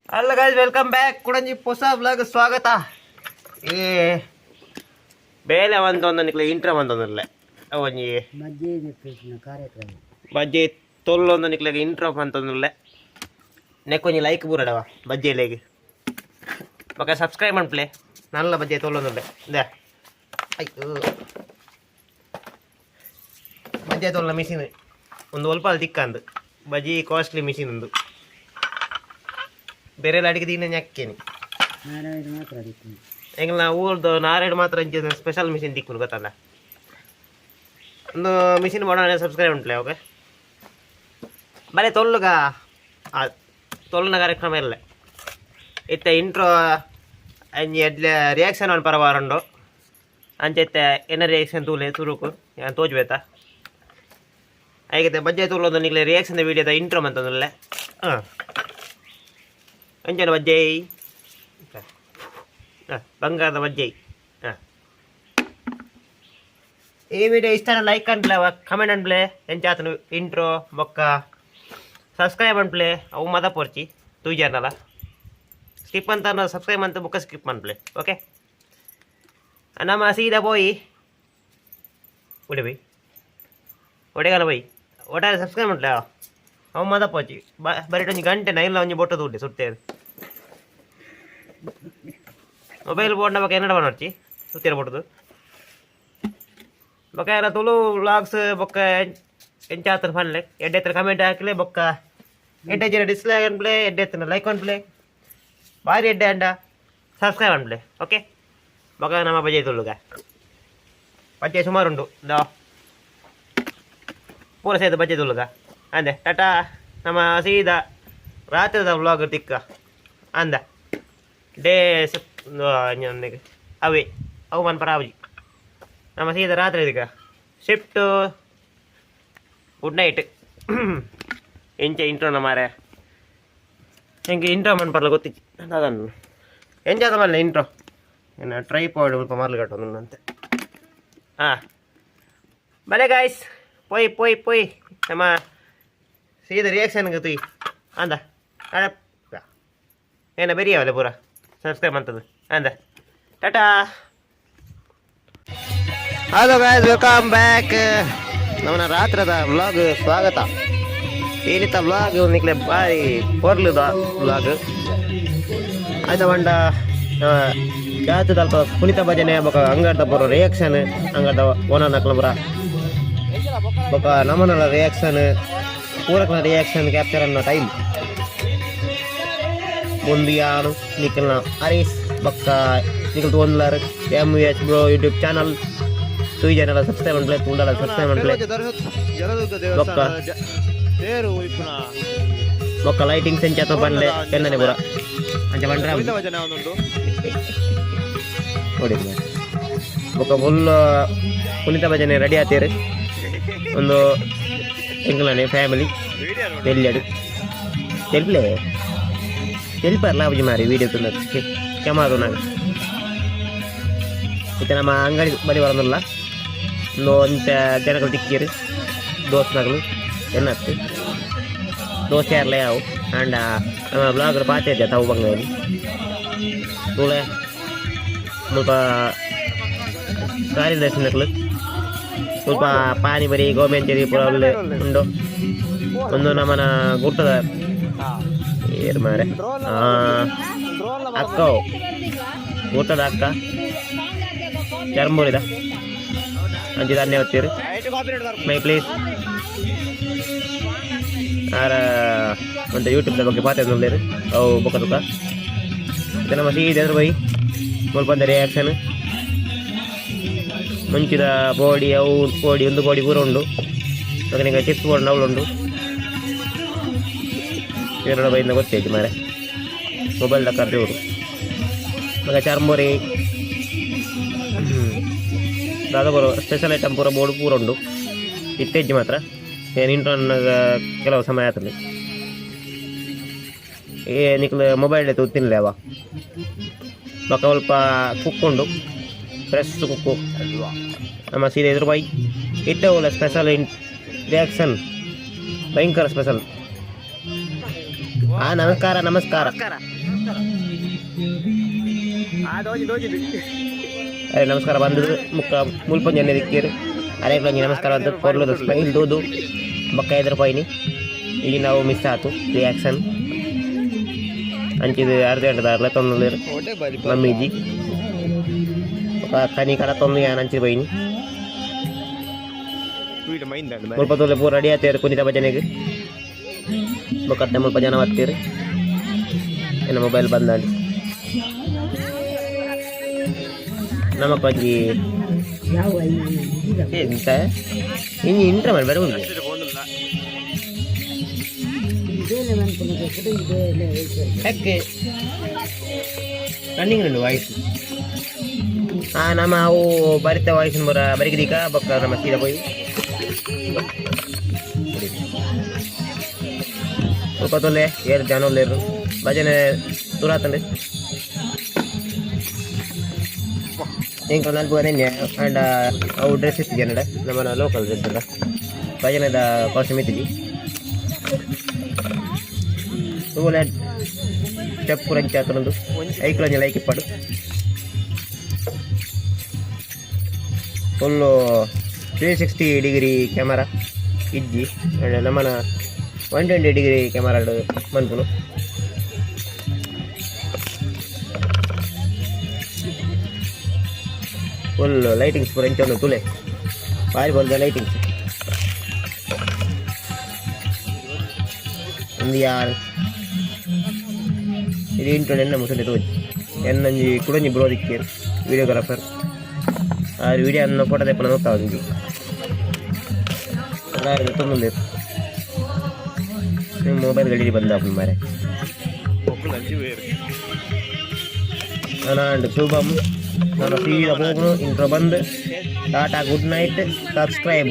Hello guys, welcome back ಕುಡಂಜಿ ಹೊಸ blog ಸ್ವಾಗತ. ಈ ಬೇಲೆ ಒಂದು ನಿಕ್ಲೆ ಇಂಟ್ರ ಬಂದೊಂದಿಲ್ಲ ಒಂಜಿ ಬಜ್ಜಿ ತೊಲ್ಲೊಂದು ನಿಕ್ಲೆಗೆ ಇಂಟ್ರೋ ಅಂತಂದಿಲ್ಲ ನೆಕ್ಕೊಂಜಿ ಲೈಕ್ ಬೂರಡವ ಬಜ್ಜಿ ಲೇಗೆ ಮಗ ಸಬ್ಸ್ಕ್ರೈಬ್ ಮಾಡ್ಪ್ಲೆ ನಲ್ಲ ಬಜ್ಜಿ ತೊಲ್ಲೊಂದಿಲ್ಲ ಇದೇ ಅಯ್ಯೋ ಬಜ್ಜಿ ತೊಲ್ಲ ಮಿಷಿನ್ ಒಂದು ಸ್ವಲ್ಪ ಅದು ತಿಕ್ಕಂದು ಬಜ್ಜಿ ಕಾಸ್ಟ್ಲಿ ಮಿಷಿನ್ ಒಂದು ಬೇರೆ ಅಡಿಗೆ ದಿನ ಯಾಕೇನಿ ಹೆಂಗ ನಾ ಊರ್ದು ನಾರಾಯಣ ಮಾತ್ರ ಸ್ಪೆಷಲ್ ಮಿಷಿನ್ ತಿಕ್ಕು ಗೊತ್ತಲ್ಲ ಒಂದು ಮಿಷಿನ್ ಮಾಡೋಣ ಸಬ್ಸ್ಕ್ರೈಬ್ ಉಂಟ್ಲೆ ಓಕೆ ಬರೀ ತೊಲ್ಲುಗ ತೊಲ್ಲನ ಕಾರ್ಯಕ್ರಮ ಇಲ್ಲ ಇತ್ತೆ ಇಂಟ್ರೋ ಅಂಜಿ ಎಡ್ಲೆ ರಿಯಾಕ್ಷನ್ ಒಂದು ಪರವಾರುಂಡು ಅಂಚೆತ್ತೆ ಎನ್ನ ರಿಯಾಕ್ಷನ್ ತೂಲೆ ತುರುಕು ನಾನು ತೋಜ್ಬೇತಾ ಹಾಗೆ ಬಜ್ಜೆ ತೂಲೊಂದು ನಿಗ್ಲೆ ರಿಯಾಕ್ಷನ್ ವೀಡಿಯೋದ ಇಂಟ್ರೋ ಅಂತಂದ್ರೆ ಹಾಂ ಅಂಚನ ಬಜ್ಜೈ ಬಂಗಾರದ ಬಜ್ಜೈ ಹಾಂ ಈ ವಿಡಿಯೋ ಇಷ್ಟ ಲೈಕ್ ಅನ್ಪ್ಲೆ ಕಮೆಂಟ್ ಅನ್ಪ್ಲೆ ಎಂಚಾತನು ಇಂಟ್ರೋ ಬೊಕ್ಕ ಸಬ್ಸ್ಕ್ರೈಬ್ ಅನ್ಪ್ಲೆ ಅವು ಮದ ಪೋರ್ಚಿ ತೂಜಾನಲ್ಲ ಸ್ಕಿಪ್ ಅಂತ ಸಬ್ಸ್ಕ್ರೈಬ್ ಅಂತ ಬುಕ್ಕ ಸ್ಕಿಪ್ ಅನ್ಪ್ಲೆ ಓಕೆ ನಮ್ಮ ಸೀದಾ போய் ಒಡೆ ಬೈ ಒಡೆಗಾಲ ಬೈ ಒಟ್ಟಾರೆ ಸಬ್ಸ್ಕ್ರೈಬ್ ಮಾಡ್ಲೆ ಅವು ಮದ ಪೋಚಿ ಬರೀಟ್ ಒಂಜಿ ಗಂಟೆ ನೈಲ್ಲ ಒಂಜಿ ಬೊಟ್ಟದು ಉಂಟೆ ಸುತ್ತೇದು ಮೊಬೈಲ್ ಬೋರ್ಡ್ನ ಬಗ್ಗೆ ಏನಡ ಮಾಡ್ಚಿ ಸುತ್ತಿರ ಬೊಟ್ಟದು ಬೊಕ್ಕ ಎಲ್ಲ ತುಳು ವ್ಲಾಗ್ಸ್ ಬೊಕ್ಕ ಎಂಚಾತನ ಪನ್ಲೆ ಎಡ್ಡೆತ್ತನ ಕಮೆಂಟ್ ಹಾಕ್ಲೆ ಬೊಕ್ಕ ಎಡ್ಡೆ ಜನ ಡಿಸ್ಲೈಕ್ ಅನ್ಪ್ಲೆ ಎಡ್ಡೆತ್ತನ ಲೈಕ್ ಅನ್ಪ್ಲೆ ಬಾರಿ ಎಡ್ಡೆ ಅಂಡ ಸಬ್ಸ್ಕ್ರೈಬ್ ಅನ್ಪ್ಲೆ ಓಕೆ ಬೊಕ್ಕ ನಮ್ಮ ಬಜೆ ತುಳುಗ ಬಜ್ಜೆ ಸುಮಾರು ಉಂಟು ಪೂರ ಸೇದ ಬಜ್ಜೆ ತುಳುಗ ಅಂದೆ ಟಾಟಾ ನಮ್ಮ ಸೀದಾ ರಾತ್ರಿದ ವ್ಲಾಗ್ ತಿಕ್ಕ ಅಂದ ಡೇ ಅವೇ ಅವು ಮನ್ ಪರಾವಜಿ ನಮ್ಮ ಸೀದಾ ರಾತ್ರಿ ಇದಕ್ಕೆ ಶಿಫ್ಟು ಗುಡ್ ನೈಟ್ ಎಂಚ ಇಂಟ್ರೋನ ಮಾರೆ ಹೆಂಗೆ ಇಂಟ್ರೋ ಮನ್ ಪರ್ಲ ಗೊತ್ತಿಚ್ಚಿ ಅದನ್ನು ಎಂಜಾದ ಮಲ್ಲ ಇಂಟ್ರೋ ಏನು ಟ್ರೈಪಾಡ್ ಸ್ವಲ್ಪ ಮರ್ಲು ಕಟ್ಟೋದು ಅಂತೆ ಹಾಂ ಬಲೆ ಗಾಯ್ಸ್ ಪೊಯ್ ಪೊಯ್ ಪೊಯ್ ನಮ್ಮ ಸೀದಾ ರಿಯಾಕ್ಷನ್ಗೆ ತುಯ್ ಅಂದ ಏನ ಬೆರಿಯವಲ್ಲ ಪೂರ ಸಬ್ಸ್ಕ್ರೈಬ್ ಅಂತದ್ದು ಅಂದ Tata. Hello guys, welcome back. ನಮ್ಮನ ರಾತ್ರದ ವ್ಲಾಗ್ ಸ್ವಾಗತ. ಏನಿತ್ತ ವ್ಲಾಗ್ ನಿಕ್ಲೆ ಬಾರಿ ಪೊರ್ಲುದ ವ್ಲಾಗ್ ಆಯ್ತಾ ಬಂಡ ಜಾತಿ ಸ್ವಲ್ಪ ಕುಣಿತ ಭಜನೆ ಬೊಕ ಅಂಗಡ್ದ ಪೂರ ರಿಯಾಕ್ಷನ್ ಅಂಗಡ್ದ ಓನರ್ ನಕ್ಲ ಪೂರ ಬೊಕ ನಮ್ಮನಲ್ಲ ರಿಯಾಕ್ಷನ್ ಪೂರಕ್ನ ರಿಯಾಕ್ಷನ್ ಕ್ಯಾಪ್ಚರ್ ಅನ್ನೋ ಟೈಮ್ ಮುಂದೆ ಯಾರು ನಿಖಲ್ನ ಹರೀಶ್ ಬೊಕ್ಕ ನಿಖಲ್ ತೋನ್ಲರ್ MVH ಬ್ರೋ ಯೂಟ್ಯೂಬ್ ಚಾನಲ್ ತುಯಿ ಜನರ ಸಬ್ಸ್ಕ್ರೈಬ್ ಮಾಡ್ಲೆ ತುಂಡಲ ಸಬ್ಸ್ಕ್ರೈಬ್ ಮಾಡ್ಲೆ ಬೊಕ್ಕ ಲೈಟಿಂಗ್ ಸಂಚಾತ ಬಂಡ್ಲೆ ಚೆನ್ನನೆ ಪೂರ ಅಂಚ ಬಂಡ್ರೆ ನೋಡಿ ಬೊಕ್ಕ ಫುಲ್ ಕುಣಿತ ಭಜನೆ ರೆಡಿ ಆತೀರಿ ಒಂದು ಎಂಗ್ಲನೆ ಫ್ಯಾಮಿಲಿ ಎಲ್ಲಿಯಡು ತೆಲ್ಪ್ಲೆ ತೆಲ್ಪರ್ಲ ಅಬ್ಜಿ ಮಾರಿ ವೀಡಿಯೋ ತುಂಬ ಕೆಮಾರು ನಾನು ಮತ್ತೆ ನಮ್ಮ ಅಂಗಡಿ ಬಳಿ ಬರೋದಿಲ್ಲ ಒಂದು ಒಂಥ ಜನಗಳು ತಿಕ್ಕಿರಿ ದೋಸ್ನಗಳು ಎನ್ನತ್ತು ದೋಸೆ ಯಾರಲ್ಲ ಯಾವು ಆಂಡ ನಮ್ಮ ಬ್ಲಾಗರ್ ಪಾತೆ ಇದ್ದೆ ತಾವು ಬಂಗಲ್ಲಿ ತೂಳೆ ಸ್ವಲ್ಪ ಕಾರ್ಯದರ್ಶನಗಳು ಸ್ವಲ್ಪ ಪಾನಿಪುರಿ ಗೋಬಿ ಪೂರ ಒಳ್ಳೆ ಉಂಡು ಒಂದು ನಮ್ಮನ ಗುಟ್ಟದ ಏರು ಮಾರೆ ಅಕ್ಕ ಊಟದ ಅಕ್ಕ ಚರ್ಮೂರಿದ ಅಂಚಿ ಧನ್ಯ ಹೊತ್ತೀರಿ ಮೈ ಪ್ಲೀಸ್ ಆರ ಒಂದು ಯೂಟ್ಯೂಬ್ದ ಬಗ್ಗೆ ಪಾತ್ರ ನೋಡಿರಿ ಅವು ಬೊಕ್ಕ ತುಕ ಮತ್ತೆ ನಮ್ಮ ಸೀದ ಎದುರು ಬೈ ಸ್ವಲ್ಪ ಒಂದು ರಿಯಾಕ್ಷನ್ ಮುಂಚಿದ ಬೋಡಿ ಅವು ಕೋಡಿ ಒಂದು ಕೋಡಿ ಪೂರ ಉಂಡು ಮತ್ತೆ ನಿಮಗೆ ಚಿಪ್ಸ್ ಬೋರ್ಡ್ ನವಳುಂಡು ಎರಡು ಬೈಯಿಂದ ಗೊತ್ತೈತಿ ಮಾರೆ ಮೊಬೈಲ್ ಕರ್ದವರು ಮಗ ಚರ್ಮುರಿ ದಾದ ಬರೋ ಸ್ಪೆಷಲ್ ಐಟಮ್ ಪೂರ ಬೋರ್ಡ್ ಪೂರ ಉಂಡು ಇತ್ತೆಜ್ಜಿ ಮಾತ್ರ ಏನು ಇಂಟ್ರನ್ನಾಗ ಕೆಲವು ಸಮಯ ಆತದೆ ನಿಕ್ಲು ಮೊಬೈಲ್ ತುತ್ತಿನಲೆ ಅವ ಬೊಕ್ಕ ಸ್ವಲ್ಪ ಕುಕ್ಕೊಂಡು ಫ್ರೆಶ್ ಕುಕ್ಕು ನಮ್ಮ ಸೀರೆ ಎದುರು ಬಾಯಿ ಇಟ್ಟ ಒಳ್ಳೆ ಸ್ಪೆಷಲ್ ರಿಯಾಕ್ಷನ್ ಭಯಂಕರ ಸ್ಪೆಷಲ್. ನಮಸ್ಕಾರ ನಮಸ್ಕಾರ. ಅರೆ ನಮಸ್ಕಾರ ಬಂದದ್ದು ಮುಕ್ಕ ಮುಲ್ಪಂಜನೆ ದಿಕ್ಕೇರು ಅರೆಗ್ಲಂಜಿ ನಮಸ್ಕಾರ ಅಂತ ಕೊರ್ಲದು ಸ್ಮೈಲ್ ದೂದು ಬಕ್ಕ ಎದುರು ಪಾಯಿನಿ ಇಲ್ಲಿ ನಾವು ಮಿಸ್ ಆಯ್ತು ರಿಯಾಕ್ಷನ್ ಅಂಚಿದು ಅರ್ಧ ಗಂಟೆ ತೊಂದರೆ ಮಮ್ಮೀಜಿ ಕನಿ ಕಡ ತೊಂದು ಯಾನ್ ಅಂಚಿ ಬೈನಿ ಮುಲ್ಪ ತೋಲೆ ಪೂರ ರೆಡಿ ಆಯ್ತು ಕುಣಿತ ಭಜನೆಗೆ ಬೊಕ್ಕತ್ತೆ ಮುಲ್ಪ ಜನ ಬರ್ತೀರಿ ಏನು ಮೊಬೈಲ್ ಬಂದಾಡಿ ನಮಕ್ ಒಂಜಿ ಎಂತ ಇನ್ನು ಇಂಟ್ರ ಮಾಡಿ ಬರಬಹುದು ಯಾಕೆ ರನ್ನಿಂಗ್ ಉಂಟು ವಾಯ್ಸ್ ನಮ್ಮ ಅವು ಬರಿತ ವಾಯ್ಸ್ ಬರ ಬರಿಗಿದೀಗ ಬೊಕ್ಕ ನಮ್ಮ ಸೀದಾ ಹೋಗಿ ಸ್ವಲ್ಪ ತೊಲೆ ಏರು ಜನ ಒಳ್ಳೆಯರು ಭಜನೆ ತುರಾತಂಡೆ ಇಂಕ ನಾಲ್ಕು ಅದೇನೆ ಆ್ಯಂಡ್ ಅವು ಡ್ರೆಸ್ ಇತ್ತಿದ್ದೆ ನಡ ನಮ್ಮ ಲೋಕಲ್ ಡ್ರೆಸ್ ಅಲ್ಲ ಭಜನೆದ ಕಾಸ್ಟ್ಯೂಮ್ ಇತ್ತಿದ್ದಿ ಒಳ್ಳೆ ಸ್ಟೆಪ್ ರಂಚ ಆತನೊಂದು ಐಕ್ಲಂಜ ಲೈಕ್ ಇಪ್ಪಡು ಫುಲ್ಲು 360 ಡಿಗ್ರಿ ಕ್ಯಾಮರಾ ಇಜ್ಜಿ ಆ್ಯಂಡ್ ನಮ್ಮನ 120 ಡಿಗ್ರಿ ಕ್ಯಾಮರಾ ಮನ್ಪುನು ಫುಲ್ ಲೈಟಿಂಗ್ಸ್ ಪೂರ ಇಂಚ ಒಂದು ತುಲೆ ಭಾರಿ ಬಲ್ದ ಲೈಟಿಂಗ್ಸ್ ಒಂದು ಯಾರು ಇದು ಇಂಟು ಎನ್ನ ಮುಸಂಡೆ ತೋಜಿ ಎನ್ನಂಜಿ ಕುಡಂಜಿ ಬ್ರೋದಿಕ್ಕೇರು ವಿಡಿಯೋಗ್ರಾಫರ್ ಆ ವಿಡಿಯೋ ಅನ್ನ ಫೋಟೋ ತೆಪ್ಪನ ನೋಡ್ತಾ ಒಂಜಿ ತೊಂದರೆ ನಿಮ್ಮ ಮೊಬೈಲ್ ಗಡಿ ಬಂದ ಮಾರೆ ನಾನು ಶುಭಂ ನಾನು ಸೀದಾ ಹೋಗ್ನು ಇಂಟ್ರೋ ಬಂದು ಟಾಟಾ ಗುಡ್ ನೈಟ್ ಸಬ್ಸ್ಕ್ರೈಬ್